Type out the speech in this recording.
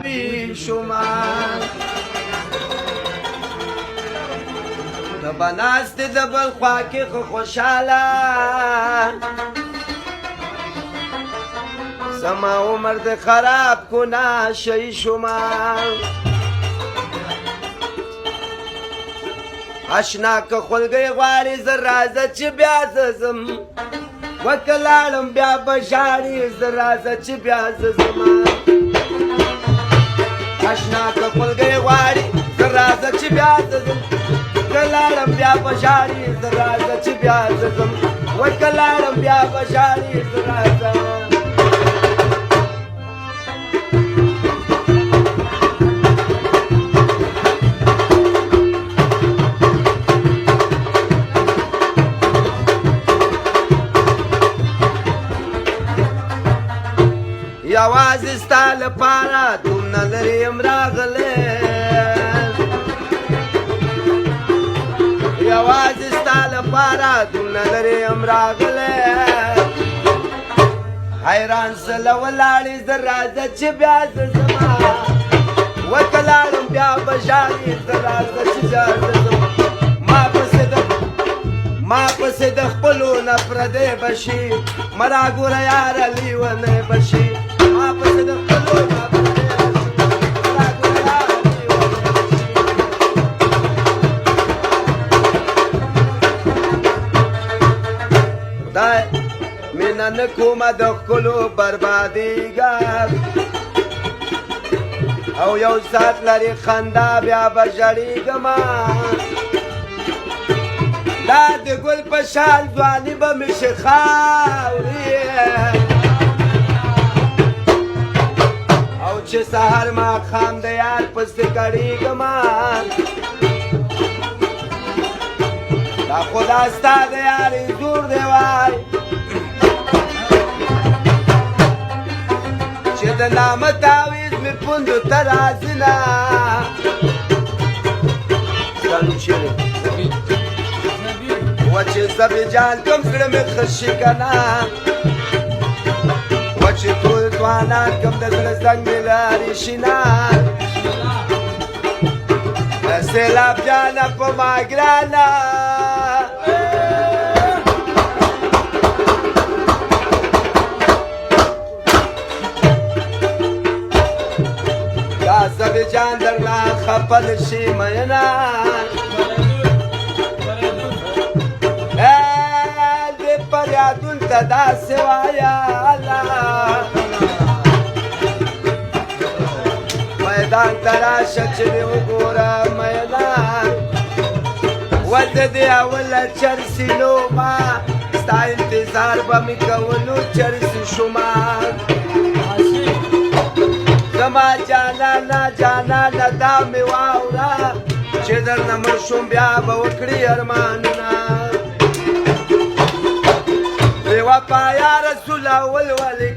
بی شمار د بناست د بل خوا کې خو خوشاله زما عمر د خراب کو ناشئ شمار اشنا که خلګۍ غواړي زه راځه چې بیا زه ځم وکه لاړم بیا به ژاړي زه راځه چې بیا زه ځمه اشنا که خلګۍ غواړي زه راځه چې بیا زه ځم که لاړم بیا به ژاړي زه راځه چې بیا زه ځم وکه لاړم بیا به ژاړي زه راځه یوازې ستا لپاره دومره لرې یم راغلی یوازې ستا لپاره دومره لرې یم راغلی حیران سله ولاړې زه راځه چې بیا زه ځمه وکه لاړم بیا به ژاړې زه راځه چې بیا زه ځم ما پسې د خپلو نه پردی به شي مه راګوره یاره لیونی به شي ما پسې د خپلو نه پردی به شي مه راګوره یاره لیونی به شي خدای مینه نه کومه د ښکلو بربادېږه او یو ساعت لري خندا بیا به ژړېږمه دا د ګل په شان ځواني به مې شي خاورې او چې سهار ماښام د یار پسې کړېږمه دا خو دا ستا د یارې زور دی وای چې د نامه تعویض مې پوندو ته راځي نه سلام چیرې وچه زبی جان کم زړه مې خشي کنه وچه ټول ځوانان کم د زړه زنګ مې لارې شینه سیلاب جانه په ما ګرانه دا زبی جان درنه خپل شي مینه فریادون ته داسې وایه الله میدان ته راشه چې دې وګوره میدان ولده دې اوله چرسي لوبه ستا انتظار به مې کولو چرسي شمار زما جانانه جانانه دا مې واوره چې درنه مړ شوم بیا به وکړي ارمانونه وفا یا رسول اول ولی